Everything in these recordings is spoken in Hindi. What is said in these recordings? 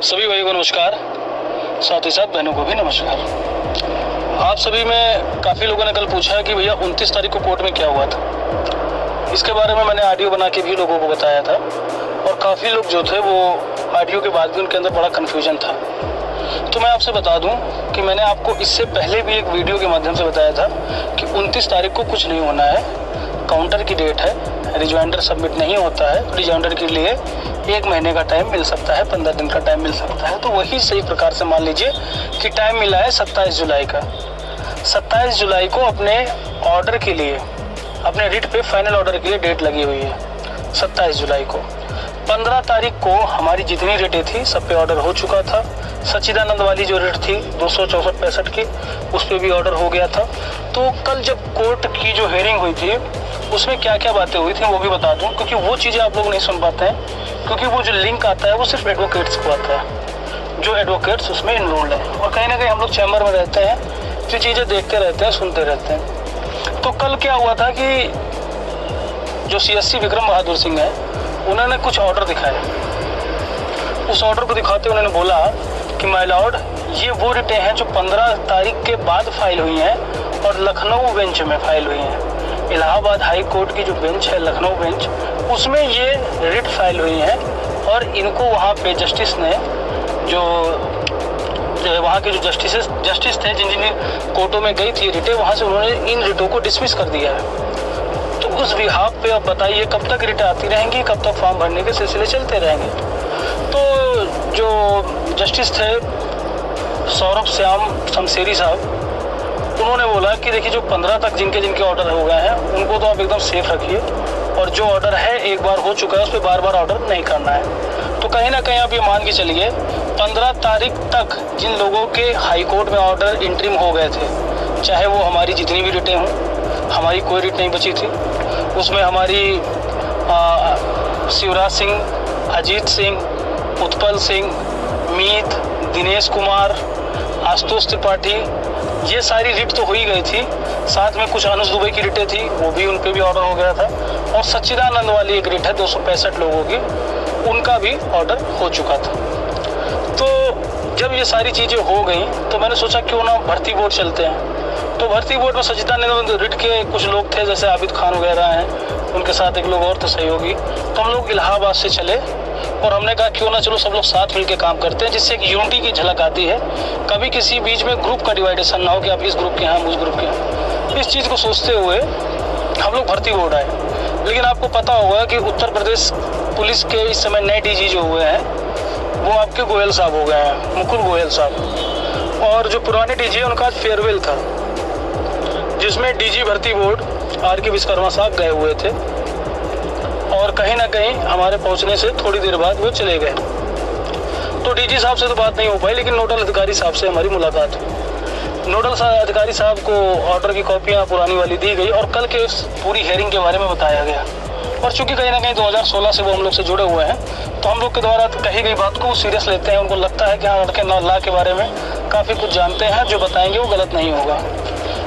सभी भाइयों को नमस्कार, साथ ही साथ बहनों को भी नमस्कार। आप सभी में काफ़ी लोगों ने कल पूछा कि भैया 29 तारीख को कोर्ट में क्या हुआ था। इसके बारे में मैंने ऑडियो बना के भी लोगों को बताया था और काफ़ी लोग जो थे वो ऑडियो के बाद भी उनके अंदर बड़ा कन्फ्यूजन था। तो मैं आपसे बता दूं कि मैंने आपको इससे पहले भी एक वीडियो के माध्यम से बताया था कि 29 तारीख को कुछ नहीं होना है, काउंटर की डेट है, रिजॉइंडर सबमिट नहीं होता है, रिजॉइंडर के लिए 1 महीने का टाइम मिल सकता है, 15 दिन का टाइम मिल सकता है। तो वही सही प्रकार से मान लीजिए कि टाइम मिला है 27 जुलाई का। 27 जुलाई को अपने ऑर्डर के लिए, अपने रिट पे फाइनल ऑर्डर के लिए डेट लगी हुई है 27 जुलाई को। 15 तारीख को हमारी जितनी रिटें थी सब पे ऑर्डर हो चुका था। सच्चिदानंद वाली जो रिट थी 264-65 की, उस पर भी ऑर्डर हो गया था। तो कल जब कोर्ट की जो हियरिंग हुई थी उसमें क्या क्या बातें हुई थी वो भी बता दूं, क्योंकि वो चीज़ें आप लोग नहीं सुन पाते हैं, क्योंकि वो जो लिंक आता है वो सिर्फ एडवोकेट्स को आता है, जो एडवोकेट्स उसमें इनरोल्ड है। और कहीं ना कहीं हम लोग चैम्बर में रहते हैं, जो चीज़ें देखते रहते हैं, सुनते रहते हैं। तो कल क्या हुआ था कि जो CSC विक्रम बहादुर सिंह है, उन्होंने कुछ ऑर्डर दिखाए। उस ऑर्डर को दिखाते उन्होंने बोला कि माय लॉर्ड, ये वो रिटें हैं जो 15 तारीख के बाद फाइल हुई हैं और लखनऊ बेंच में फाइल हुई हैं। इलाहाबाद हाई कोर्ट की जो बेंच है, लखनऊ बेंच, उसमें ये रिट फाइल हुई हैं और इनको वहाँ पे जस्टिस ने, जो वहाँ के जो जस्टिस थे जिन जिन कोर्टों में गई थी रिटें, वहाँ से उन्होंने इन रिटों को डिसमिस कर दिया है। तो उस बिहाफ पे अब बताइए कब तक रिटें आती रहेंगी, कब तक फॉर्म भरने के सिलसिले चलते रहेंगे। तो जो जस्टिस थे सौरभ श्याम शमशेरी साहब, उन्होंने बोला कि देखिए जो 15 तक जिनके ऑर्डर हो गए हैं उनको तो आप एकदम सेफ रखिए, और जो ऑर्डर है एक बार हो चुका है उस पर बार बार ऑर्डर नहीं करना है। तो कहीं ना कहीं आप ये मान के चलिए 15 तारीख तक जिन लोगों के हाई कोर्ट में ऑर्डर इंटरिम हो गए थे, चाहे वो हमारी जितनी भी रिटें हों, हमारी कोई रिट नहीं बची थी उसमें, हमारी शिवराज सिंह, अजीत सिंह, उत्पल सिंह, मीत, दिनेश कुमार, आशुतोष त्रिपाठी, ये सारी रिट तो हो ही गई थी। साथ में कुछ अनुज दुबे की रिटें थी, वो भी उन पे भी ऑर्डर हो गया था। और सच्चिदानंद वाली एक रिट है 265 लोगों की, उनका भी ऑर्डर हो चुका था। तो जब ये सारी चीज़ें हो गई तो मैंने सोचा क्यों ना भर्ती बोर्ड चलते हैं। तो भर्ती बोर्ड में सच्चिदानंद रिट के कुछ लोग थे, जैसे आबिद खान वगैरह हैं, उनके साथ एक लोग और थे सहयोगी। तो हम लोग इलाहाबाद से चले और हमने कहा क्यों ना चलो सब लोग साथ मिलकर काम करते हैं, जिससे एक यूनिटी की झलक आती है। कभी किसी बीच में ग्रुप का डिवाइडेशन ना हो कि आप इस ग्रुप के हैं, हम उस ग्रुप के हैं। इस चीज़ को सोचते हुए हम लोग भर्ती बोर्ड आए। लेकिन आपको पता होगा कि उत्तर प्रदेश पुलिस के इस समय नए DG जो हुए हैं वो आपके गोयल साहब हो गए हैं, मुकुल गोयल साहब। और जो पुराने DG है उनका आज फेयरवेल था, जिसमें DG भर्ती बोर्ड RK विश्वकर्मा साहब गए हुए थे, और कहीं ना कहीं हमारे पहुंचने से थोड़ी देर बाद वो चले गए। तो DG साहब से तो बात नहीं हो पाई, लेकिन नोडल अधिकारी साहब से हमारी मुलाकात हुई। नोडल अधिकारी साहब को ऑर्डर की कॉपियाँ पुरानी वाली दी गई और कल के पूरी हेयरिंग के बारे में बताया गया। और चूंकि कहीं ना कहीं 2016 से वो हम लोग से जुड़े हुए हैं, तो हम लोग के द्वारा कही गई बात को सीरियस लेते हैं। उनको लगता है कि हाँ, लड़के लॉ के बारे में काफ़ी कुछ जानते हैं, जो बताएंगे वो गलत नहीं होगा।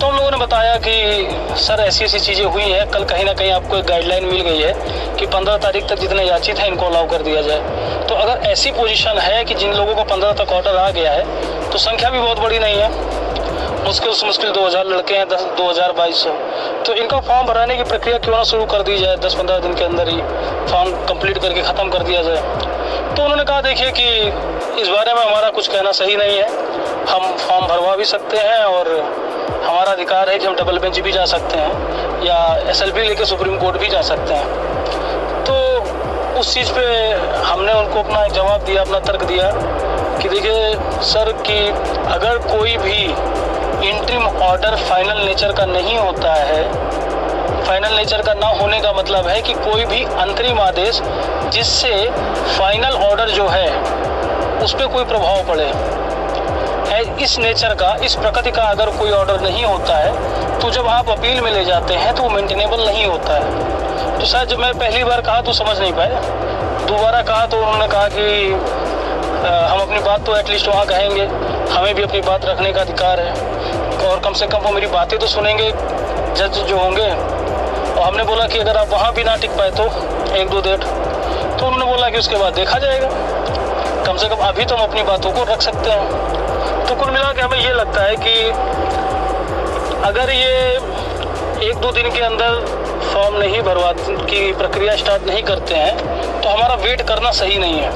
तो हम लोगों ने बताया कि सर ऐसी ऐसी चीज़ें हुई हैं, कल कहीं ना कहीं आपको एक गाइडलाइन मिल गई है कि 15 तारीख तक जितने याचित हैं इनको अलाउ कर दिया जाए। तो अगर ऐसी पोजीशन है कि जिन लोगों को 15 तक ऑर्डर आ गया है, तो संख्या भी बहुत बड़ी नहीं है, मुश्किल से मुश्किल 2000 लड़के हैं, 2200। तो इनका फॉर्म भराने की प्रक्रिया क्यों ना शुरू कर दी जाए, 10-15 दिन के अंदर ही फॉर्म कंप्लीट करके ख़त्म कर दिया जाए। तो उन्होंने कहा देखिए कि इस बारे में हमारा कुछ कहना सही नहीं है, हम फॉर्म भरवा भी सकते हैं और हमारा अधिकार है कि हम डबल बेंच भी जा सकते हैं या SLP लेके सुप्रीम कोर्ट भी जा सकते हैं। तो उस चीज़ पे हमने उनको अपना एक जवाब दिया, अपना तर्क दिया कि देखिए सर, कि अगर कोई भी इंटरिम ऑर्डर फाइनल नेचर का नहीं होता है, फाइनल नेचर का ना होने का मतलब है कि कोई भी अंतरिम आदेश जिससे फाइनल ऑर्डर जो है उस पर कोई प्रभाव पड़े, इस नेचर का, इस प्रकृति का अगर कोई ऑर्डर नहीं होता है, तो जब आप अपील में ले जाते हैं तो वो मेंटेनेबल नहीं होता है। तो शायद जब मैं पहली बार कहा तो समझ नहीं पाए, दोबारा कहा तो उन्होंने कहा कि हम अपनी बात तो एटलीस्ट वहाँ कहेंगे, हमें भी अपनी बात रखने का अधिकार है, और कम से कम वो मेरी बातें तो सुनेंगे जज जो होंगे। और हमने बोला कि अगर आप वहाँ भी ना टिक पाए तो 1-2 डेट, तो उन्होंने बोला कि उसके बाद देखा जाएगा। कम से कम अभी तो हम अपनी बातों को रख सकते हैं। तो कुल मिला के हमें ये लगता है कि अगर ये 1-2 दिन के अंदर फॉर्म नहीं भरवा की प्रक्रिया स्टार्ट नहीं करते हैं तो हमारा वेट करना सही नहीं है,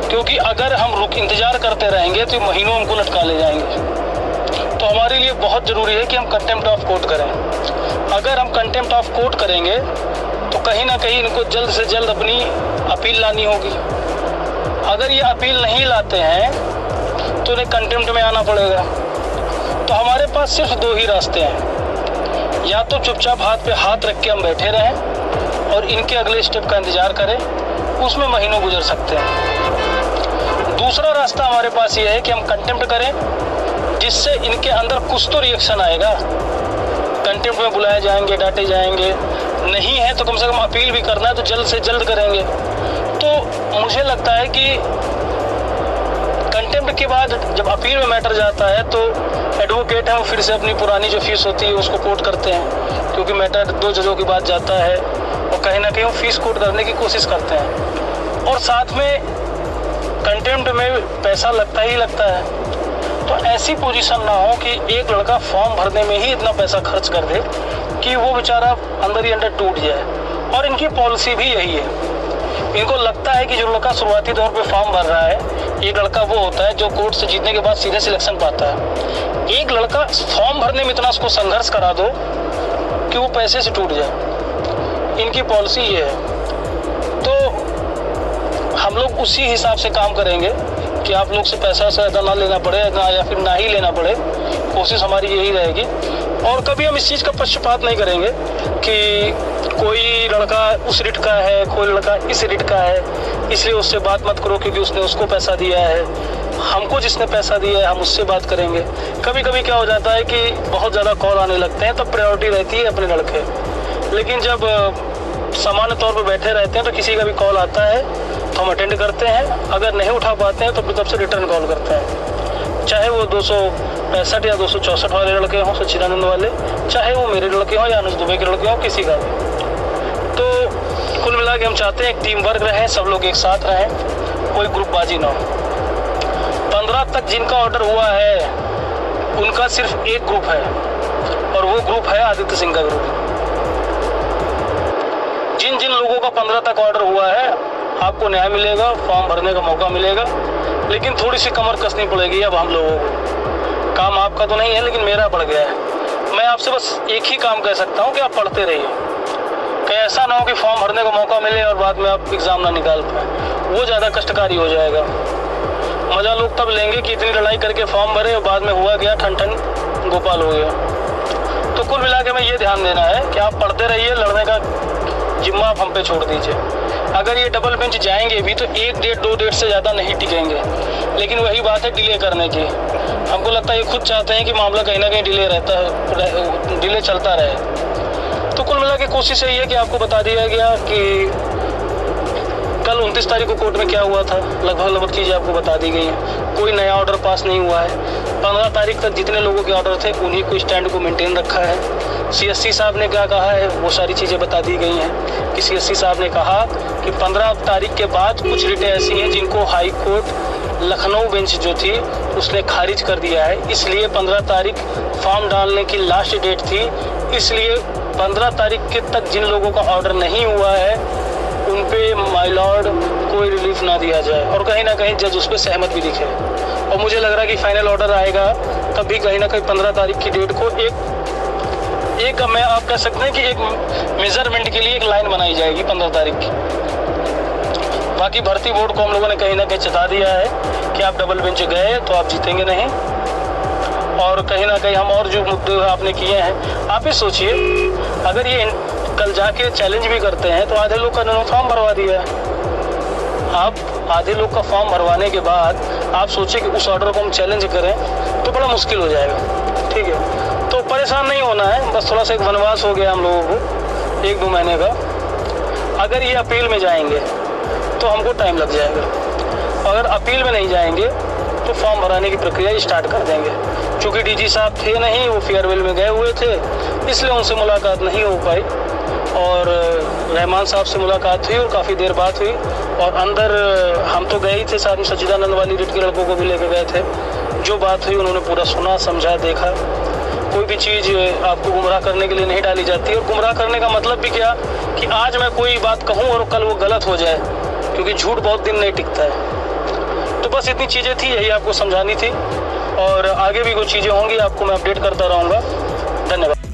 क्योंकि अगर हम इंतज़ार करते रहेंगे तो महीनों हमको लटका ले जाएंगे। तो हमारे लिए बहुत ज़रूरी है कि हम कंटेम्प्ट ऑफ कोर्ट करें। अगर हम कंटेम्प्ट ऑफ कोर्ट करेंगे तो कहीं ना कहीं इनको जल्द से जल्द अपनी अपील लानी होगी। अगर ये अपील नहीं लाते हैं तो उन्हें कंटेम्प्ट में आना पड़ेगा। तो हमारे पास सिर्फ 2 ही रास्ते हैं, या तो चुपचाप हाथ पे हाथ रख के हम बैठे रहें और इनके अगले स्टेप का इंतज़ार करें, उसमें महीनों गुजर सकते हैं। दूसरा रास्ता हमारे पास ये है कि हम कंटेम्प्ट करें, जिससे इनके अंदर कुछ तो रिएक्शन आएगा। कंटेम्प्ट में बुलाए जाएंगे, डांटे जाएंगे, नहीं है तो कम से कम अपील भी करना है तो जल्द से जल्द करेंगे। तो मुझे लगता है कि कंटेम्प्ट के बाद जब अपील में मैटर जाता है तो एडवोकेट हैं वो फिर से अपनी पुरानी जो फीस होती है उसको कोट करते हैं, क्योंकि मैटर 2 जजों के बाद जाता है और कहीं ना कहीं वो फीस कोट करने की कोशिश करते हैं। और साथ में कंटेम्प्ट में पैसा लगता ही लगता है। तो ऐसी पोजीशन ना हो कि एक लड़का फॉर्म भरने में ही इतना पैसा खर्च कर दे कि वो बेचारा अंदर ही अंदर टूट जाए। और इनकी पॉलिसी भी यही है, इनको लगता है कि जो लड़का शुरुआती तौर पे फॉर्म भर रहा है, एक लड़का वो होता है जो कोर्ट से जीतने के बाद सीधे सिलेक्शन पाता है। एक लड़का फॉर्म भरने में इतना उसको संघर्ष करा दो कि वो पैसे से टूट जाए। इनकी पॉलिसी ये है। तो हम लोग उसी हिसाब से काम करेंगे कि आप लोग से पैसा ज़्यादा ना लेना पड़े ना, या फिर ना ही लेना पड़े। कोशिश हमारी यही रहेगी। और कभी हम इस चीज़ का पक्षपात नहीं करेंगे कि कोई लड़का उस रिट का है, कोई लड़का इस रिट का है, इसलिए उससे बात मत करो क्योंकि उसने उसको पैसा दिया है। हमको जिसने पैसा दिया है हम उससे बात करेंगे। कभी कभी क्या हो जाता है कि बहुत ज़्यादा कॉल आने लगते हैं, तब प्रायोरिटी रहती है अपने लड़के। लेकिन जब सामान्य तौर पर बैठे रहते हैं तो किसी का भी कॉल आता है तो हम अटेंड करते हैं। अगर नहीं उठा पाते हैं तो फिर तब से रिटर्न कॉल करते हैं, चाहे वो 265 या 264 वाले लड़के हों, सच्चिदानंद वाले, चाहे वो मेरे लड़के हों या अनुज दुबे के लड़के हों, किसी का भी। तो कुल मिला के हम चाहते हैं एक टीम वर्क रहे, सब लोग एक साथ रहें, कोई ग्रुपबाजी ना हो। 15 तक जिनका ऑर्डर हुआ है उनका सिर्फ एक ग्रुप है और वो ग्रुप है आदित्य सिंह का ग्रुप। जिन जिन लोगों का 15 तक ऑर्डर हुआ है आपको न्याय मिलेगा, फॉर्म भरने का मौका मिलेगा, लेकिन थोड़ी सी कमर कसनी पड़ेगी अब हम लोगों को। काम आपका तो नहीं है लेकिन मेरा पड़ गया है। मैं आपसे बस एक ही काम कह सकता हूँ कि आप पढ़ते रहिए, कहीं ऐसा ना हो कि फॉर्म भरने का मौका मिले और बाद में आप एग्ज़ाम ना निकाल पाए, वो ज़्यादा कष्टकारी हो जाएगा। मज़ा लोग तब लेंगे कि इतनी लड़ाई करके फॉर्म भरे और बाद में हुआ गया ठन ठन गोपाल हो गया। तो कुल मिला के मैं ये ध्यान देना है कि आप पढ़ते रहिए, लड़ने का जिम्मा आप हम पे छोड़ दीजिए। अगर ये डबल बेंच जाएंगे भी तो 1 डेट 2 डेट से ज़्यादा नहीं टिकेंगे, लेकिन वही बात है डिले करने की। हमको लगता है ये खुद चाहते हैं कि मामला कहीं ना कहीं डिले रहता है, डिले चलता रहे। तो कुल मिला के कोशिश यही है कि आपको बता दिया गया कि कल 29 तारीख को कोर्ट में क्या हुआ था, लगभग चीज़ें आपको बता दी गई हैं। कोई नया ऑर्डर पास नहीं हुआ है। 15 तारीख तक जितने लोगों के ऑर्डर थे उन्हीं को स्टैंड को मेंटेन रखा है। CSC साहब ने क्या कहा है वो सारी चीज़ें बता दी गई हैं कि CSC साहब ने कहा कि 15 तारीख के बाद कुछ रिटें ऐसी हैं जिनको हाई कोर्ट लखनऊ बेंच जो थी उसने खारिज कर दिया है। इसलिए 15 तारीख फॉर्म डालने की लास्ट डेट थी, इसलिए 15 तारीख के तक जिन लोगों का ऑर्डर नहीं हुआ है उन पे माय लॉर्ड कोई रिलीफ ना दिया जाए। और कहीं ना कहीं जज उस पर सहमत भी दिखे। और मुझे लग रहा है कि फाइनल ऑर्डर आएगा तब भी कहीं ना कहीं 15 तारीख की डेट को एक मैं आप कह सकते हैं कि एक मेजरमेंट के लिए एक लाइन बनाई जाएगी 15 तारीख की। बाकी भर्ती बोर्ड को हम लोगों ने कहीं ना कहीं चेता दिया है कि आप डबल बेंच गए तो आप जीतेंगे नहीं। और कहीं ना कहीं हम और जो मुद्दे आपने किए हैं, आप ही सोचिए अगर ये कल जाके चैलेंज भी करते हैं तो आधे लोग का उन्होंने फॉर्म भरवा दिया है। आप आधे लोग का फॉर्म भरवाने के बाद आप सोचिए कि उस ऑर्डर को हम चैलेंज करें तो बड़ा मुश्किल हो जाएगा। ठीक है, तो परेशान नहीं होना है, बस थोड़ा सा एक वनवास हो गया हम लोगों को 1-2 महीने का। अगर ये अपील में जाएंगे तो हमको टाइम लग जाएगा। अगर अपील में नहीं जाएंगे तो फॉर्म भराने की प्रक्रिया स्टार्ट कर देंगे। चूँकि DG साहब थे नहीं, वो फेयरवेल में गए हुए थे, इसलिए उनसे मुलाकात नहीं हो पाई। और रहमान साहब से मुलाकात हुई और काफ़ी देर बात हुई। और अंदर हम तो गए ही थे, साथ में सच्चिदानंद वाली रिट के लड़कों को भी लेकर गए थे। जो बात हुई उन्होंने पूरा सुना, समझा, देखा। कोई भी चीज़ आपको गुमराह करने के लिए नहीं डाली जाती। और गुमराह करने का मतलब भी क्या कि आज मैं कोई बात कहूँ और कल वो गलत हो जाए, क्योंकि झूठ बहुत दिन नहीं टिकता है। तो बस इतनी चीज़ें थी, यही आपको समझानी थी। और आगे भी कुछ चीज़ें होंगी, आपको मैं अपडेट करता रहूँगा। धन्यवाद।